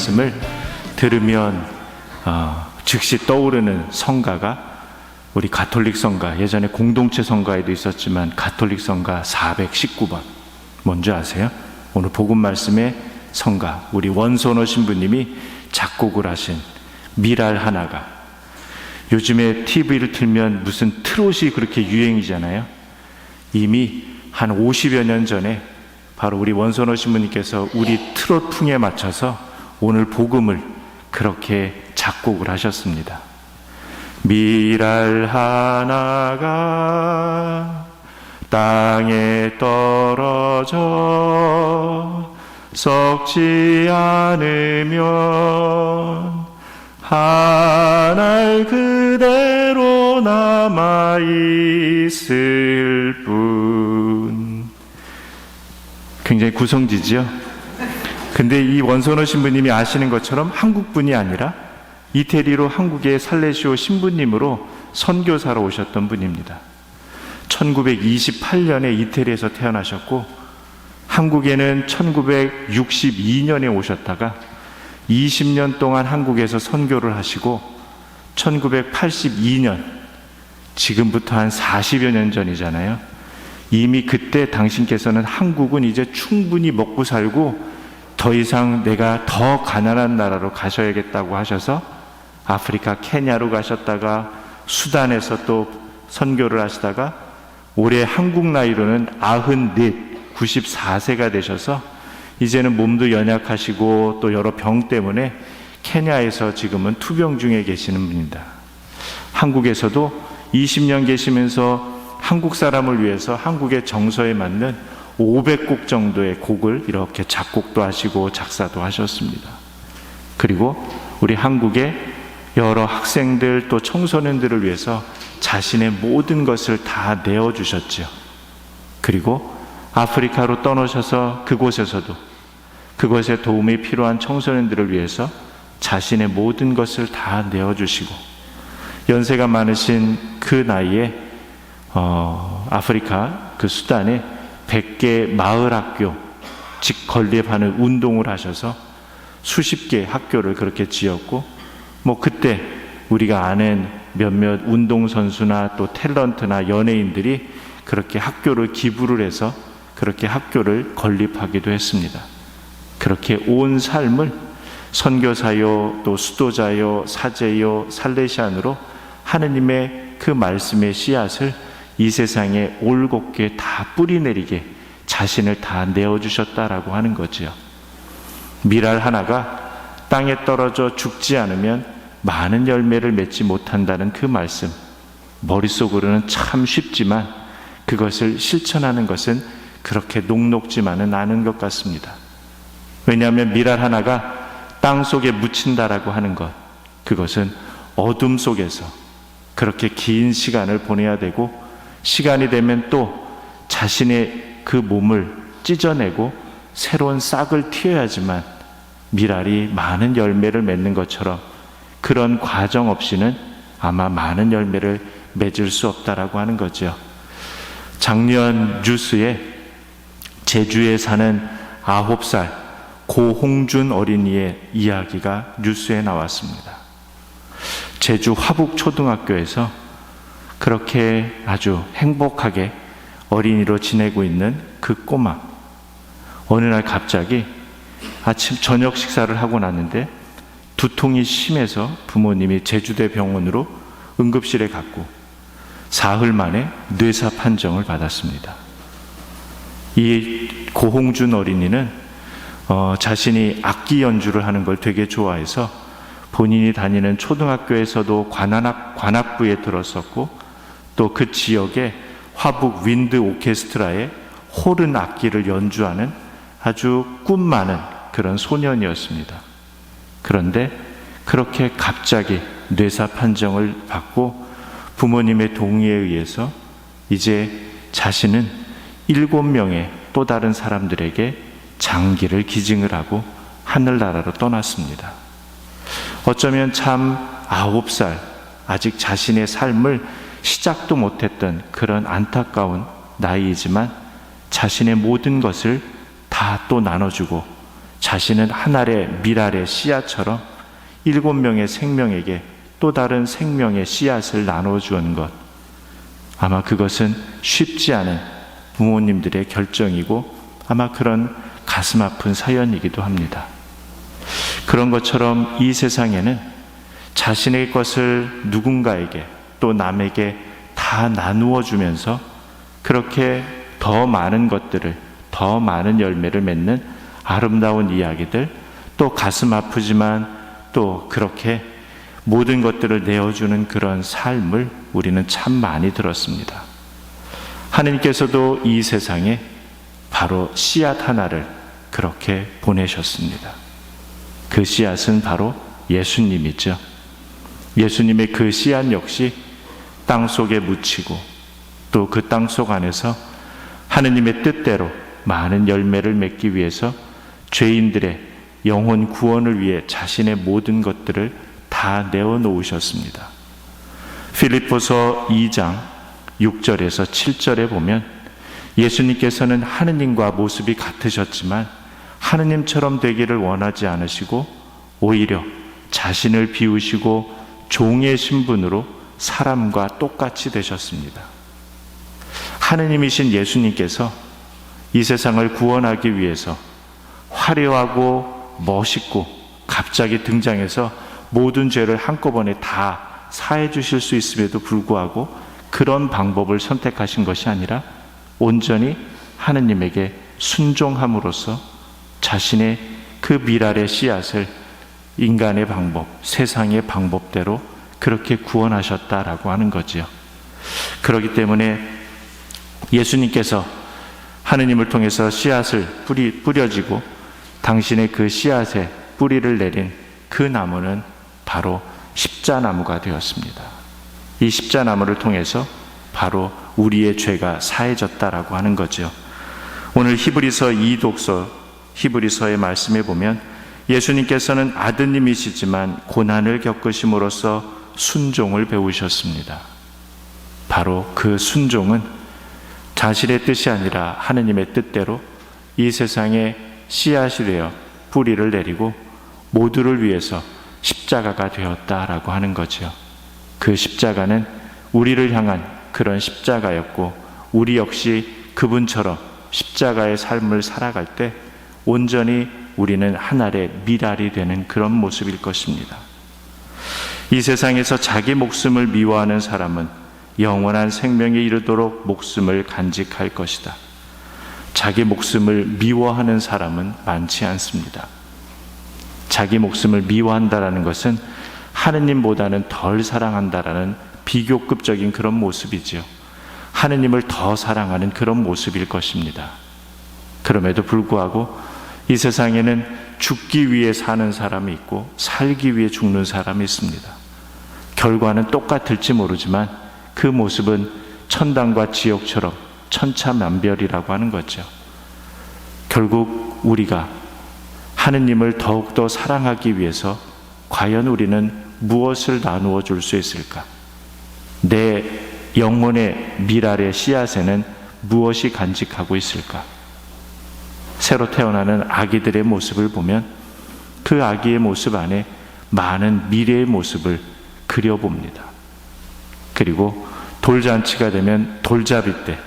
말씀을 들으면 즉시 떠오르는 성가가 우리 가톨릭 성가, 예전에 공동체 성가에도 있었지만 가톨릭 성가 419번 뭔지 아세요? 오늘 복음 말씀의 성가, 우리 원선호 신부님이 작곡을 하신 미랄 하나가. 요즘에 TV를 틀면 무슨 트롯이 그렇게 유행이잖아요. 이미 한 50여 년 전에 바로 우리 원선호 신부님께서 우리 트롯풍에 맞춰서 오늘 복음을 그렇게 작곡을 하셨습니다. 미랄 하나가 땅에 떨어져 썩지 않으면 하늘 그대로 남아있을 뿐. 굉장히 구성지지요? 근데 이 원선호 신부님이 아시는 것처럼 한국분이 아니라 이태리로 한국의 살레시오 신부님으로 선교사로 오셨던 분입니다. 1928년에 이태리에서 태어나셨고 한국에는 1962년에 오셨다가 20년 동안 한국에서 선교를 하시고 1982년, 지금부터 한 40여 년 전이잖아요. 이미 그때 당신께서는 한국은 이제 충분히 먹고 살고 더 이상 내가 더 가난한 나라로 가셔야겠다고 하셔서 아프리카 케냐로 가셨다가 수단에서 또 선교를 하시다가 올해 한국 나이로는 94세가 되셔서 이제는 몸도 연약하시고 또 여러 병 때문에 케냐에서 지금은 투병 중에 계시는 분입니다. 한국에서도 20년 계시면서 한국 사람을 위해서 한국의 정서에 맞는 500곡 정도의 곡을 이렇게 작곡도 하시고 작사도 하셨습니다. 그리고 우리 한국의 여러 학생들 또 청소년들을 위해서 자신의 모든 것을 다 내어주셨죠. 그리고 아프리카로 떠나셔서 그곳에서도 그것에 도움이 필요한 청소년들을 위해서 자신의 모든 것을 다 내어주시고 연세가 많으신 그 나이에 아프리카 그 수단에 100개 마을 학교 즉 건립하는 운동을 하셔서 수십 개 학교를 그렇게 지었고 뭐 그때 우리가 아는 몇몇 운동선수나 또 탤런트나 연예인들이 그렇게 학교를 기부를 해서 그렇게 학교를 건립하기도 했습니다. 그렇게 온 삶을 선교사요 또 수도자요 사제요 살레시안으로 하느님의 그 말씀의 씨앗을 이 세상에 올곧게 다 뿌리내리게 자신을 다 내어주셨다라고 하는 거지요. 미랄 하나가 땅에 떨어져 죽지 않으면 많은 열매를 맺지 못한다는 그 말씀, 머릿속으로는 참 쉽지만 그것을 실천하는 것은 그렇게 녹록지만은 않은 것 같습니다. 왜냐하면 미랄 하나가 땅 속에 묻힌다라고 하는 것, 그것은 어둠 속에서 그렇게 긴 시간을 보내야 되고 시간이 되면 또 자신의 그 몸을 찢어내고 새로운 싹을 틔워야지만 미랄이 많은 열매를 맺는 것처럼 그런 과정 없이는 아마 많은 열매를 맺을 수 없다라고 하는 거죠. 작년 뉴스에 제주에 사는 9살 고홍준 어린이의 이야기가 뉴스에 나왔습니다. 제주 화북초등학교에서 그렇게 아주 행복하게 어린이로 지내고 있는 그 꼬마, 어느 날 갑자기 아침 저녁 식사를 하고 났는데 두통이 심해서 부모님이 제주대 병원으로 응급실에 갔고 사흘 만에 뇌사 판정을 받았습니다. 이 고홍준 어린이는 자신이 악기 연주를 하는 걸 되게 좋아해서 본인이 다니는 초등학교에서도 관악부에 들었었고 또 그 지역의 화북 윈드 오케스트라의 호른 악기를 연주하는 아주 꿈 많은 그런 소년이었습니다. 그런데 그렇게 갑자기 뇌사 판정을 받고 부모님의 동의에 의해서 이제 자신은 7명의 또 다른 사람들에게 장기를 기증을 하고 하늘나라로 떠났습니다. 어쩌면 참 9살 아직 자신의 삶을 시작도 못했던 그런 안타까운 나이이지만 자신의 모든 것을 다 또 나눠주고 자신은 한 알의 밀알의 씨앗처럼 7명의 생명에게 또 다른 생명의 씨앗을 나눠주는 것, 아마 그것은 쉽지 않은 부모님들의 결정이고 아마 그런 가슴 아픈 사연이기도 합니다. 그런 것처럼 이 세상에는 자신의 것을 누군가에게 또 남에게 다 나누어 주면서 그렇게 더 많은 것들을, 더 많은 열매를 맺는 아름다운 이야기들, 또 가슴 아프지만 또 그렇게 모든 것들을 내어주는 그런 삶을 우리는 참 많이 들었습니다. 하느님께서도 이 세상에 바로 씨앗 하나를 그렇게 보내셨습니다. 그 씨앗은 바로 예수님이죠. 예수님의 그 씨앗 역시 땅 속에 묻히고 또 그 땅 속 안에서 하느님의 뜻대로 많은 열매를 맺기 위해서 죄인들의 영혼 구원을 위해 자신의 모든 것들을 다 내어놓으셨습니다. 필립보서 2장 6절에서 7절에 보면 예수님께서는 하느님과 모습이 같으셨지만 하느님처럼 되기를 원하지 않으시고 오히려 자신을 비우시고 종의 신분으로 사람과 똑같이 되셨습니다. 하느님이신 예수님께서 이 세상을 구원하기 위해서 화려하고 멋있고 갑자기 등장해서 모든 죄를 한꺼번에 다 사해 주실 수 있음에도 불구하고 그런 방법을 선택하신 것이 아니라 온전히 하느님에게 순종함으로써 자신의 그 밀알의 씨앗을 인간의 방법, 세상의 방법대로 그렇게 구원하셨다라고 하는 거지요. 그렇기 때문에 예수님께서 하느님을 통해서 씨앗을 뿌려지고 당신의 그 씨앗에 뿌리를 내린 그 나무는 바로 십자나무가 되었습니다. 이 십자나무를 통해서 바로 우리의 죄가 사해졌다라고 하는 거죠. 오늘 히브리서 2독서 히브리서의 말씀에 보면 예수님께서는 아드님이시지만 고난을 겪으심으로써 순종을 배우셨습니다. 바로 그 순종은 자신의 뜻이 아니라 하느님의 뜻대로 이 세상에 씨앗이 되어 뿌리를 내리고 모두를 위해서 십자가가 되었다라고 하는 거죠. 그 십자가는 우리를 향한 그런 십자가였고 우리 역시 그분처럼 십자가의 삶을 살아갈 때 온전히 우리는 하나의 밀알이 되는 그런 모습일 것입니다. 이 세상에서 자기 목숨을 미워하는 사람은 영원한 생명에 이르도록 목숨을 간직할 것이다. 자기 목숨을 미워하는 사람은 많지 않습니다. 자기 목숨을 미워한다라는 것은 하느님보다는 덜 사랑한다라는 비교급적인 그런 모습이죠. 하느님을 더 사랑하는 그런 모습일 것입니다. 그럼에도 불구하고 이 세상에는 죽기 위해 사는 사람이 있고 살기 위해 죽는 사람이 있습니다. 결과는 똑같을지 모르지만 그 모습은 천당과 지옥처럼 천차만별이라고 하는 거죠. 결국 우리가 하느님을 더욱더 사랑하기 위해서 과연 우리는 무엇을 나누어 줄 수 있을까? 내 영혼의 밀알의 씨앗에는 무엇이 간직하고 있을까? 새로 태어나는 아기들의 모습을 보면 그 아기의 모습 안에 많은 미래의 모습을 그려봅니다. 그리고 돌잔치가 되면 돌잡이 때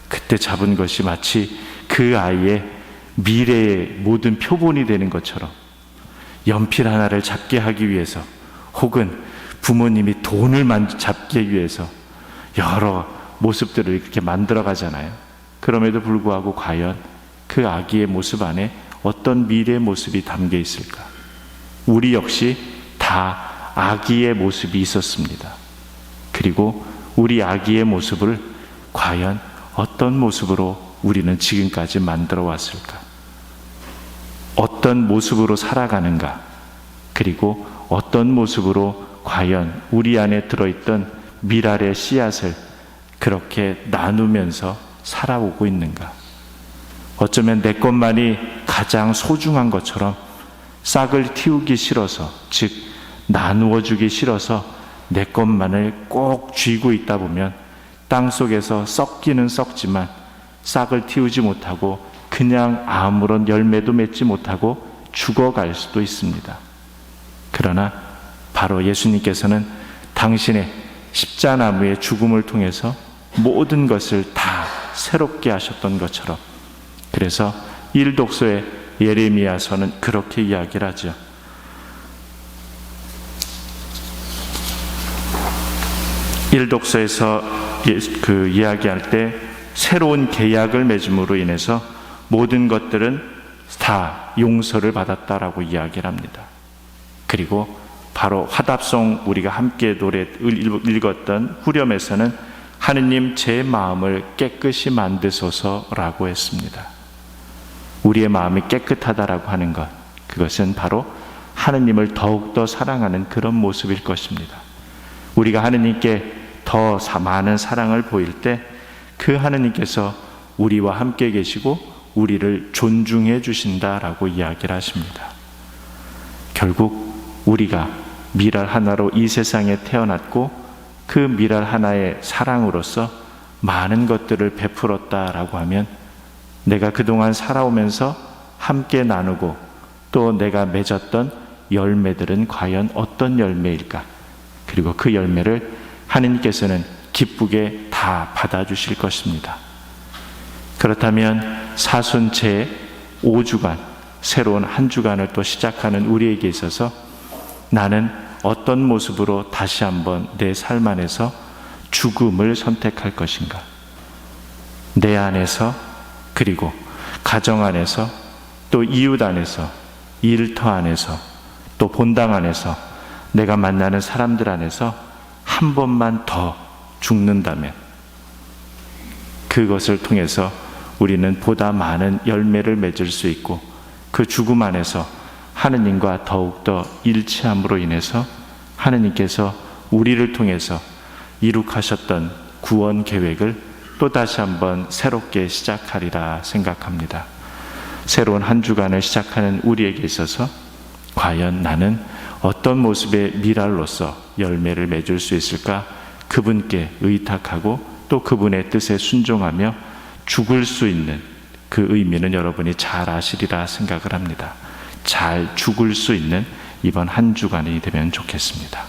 그때 잡은 것이 마치 그 아이의 미래의 모든 표본이 되는 것처럼 연필 하나를 잡게 하기 위해서 혹은 부모님이 돈을 잡기 위해서 여러 모습들을 이렇게 만들어 가잖아요. 그럼에도 불구하고 과연 그 아기의 모습 안에 어떤 미래의 모습이 담겨 있을까? 우리 역시 다 아기의 모습이 있었습니다. 그리고 우리 아기의 모습을 과연 어떤 모습으로 우리는 지금까지 만들어 왔을까? 어떤 모습으로 살아가는가? 그리고 어떤 모습으로 과연 우리 안에 들어있던 밀알의 씨앗을 그렇게 나누면서 살아오고 있는가? 어쩌면 내 것만이 가장 소중한 것처럼 싹을 틔우기 싫어서, 즉 나누어 주기 싫어서 내 것만을 꼭 쥐고 있다 보면 땅속에서 썩기는 썩지만 싹을 틔우지 못하고 그냥 아무런 열매도 맺지 못하고 죽어갈 수도 있습니다. 그러나 바로 예수님께서는 당신의 십자나무의 죽음을 통해서 모든 것을 다 새롭게 하셨던 것처럼, 그래서 일독서의 예레미야서는 그렇게 이야기를 하죠. 일독서에서 그 이야기할 때 새로운 계약을 맺음으로 인해서 모든 것들은 다 용서를 받았다라고 이야기를 합니다. 그리고 바로 화답송 우리가 함께 노래 읽었던 후렴에서는 하느님 제 마음을 깨끗이 만드소서라고 했습니다. 우리의 마음이 깨끗하다라고 하는 것, 그것은 바로 하느님을 더욱더 사랑하는 그런 모습일 것입니다. 우리가 하느님께 더 많은 사랑을 보일 때 그 하느님께서 우리와 함께 계시고 우리를 존중해 주신다라고 이야기를 하십니다. 결국 우리가 미랄 하나로 이 세상에 태어났고 그 미랄 하나의 사랑으로서 많은 것들을 베풀었다라고 하면 내가 그동안 살아오면서 함께 나누고 또 내가 맺었던 열매들은 과연 어떤 열매일까? 그리고 그 열매를 하느님께서는 기쁘게 다 받아주실 것입니다. 그렇다면 사순 제 5주간 새로운 한 주간을 또 시작하는 우리에게 있어서 나는 어떤 모습으로 다시 한번 내 삶 안에서 죽음을 선택할 것인가? 내 안에서, 그리고 가정 안에서, 또 이웃 안에서, 일터 안에서, 또 본당 안에서, 내가 만나는 사람들 안에서 한 번만 더 죽는다면 그것을 통해서 우리는 보다 많은 열매를 맺을 수 있고 그 죽음 안에서 하느님과 더욱더 일치함으로 인해서 하느님께서 우리를 통해서 이룩하셨던 구원 계획을 또다시 한번 새롭게 시작하리라 생각합니다. 새로운 한 주간을 시작하는 우리에게 있어서 과연 나는 어떤 모습의 미랄로서 열매를 맺을 수 있을까? 그분께 의탁하고 또 그분의 뜻에 순종하며 죽을 수 있는 그 의미는 여러분이 잘 아시리라 생각을 합니다. 잘 죽을 수 있는 이번 한 주간이 되면 좋겠습니다.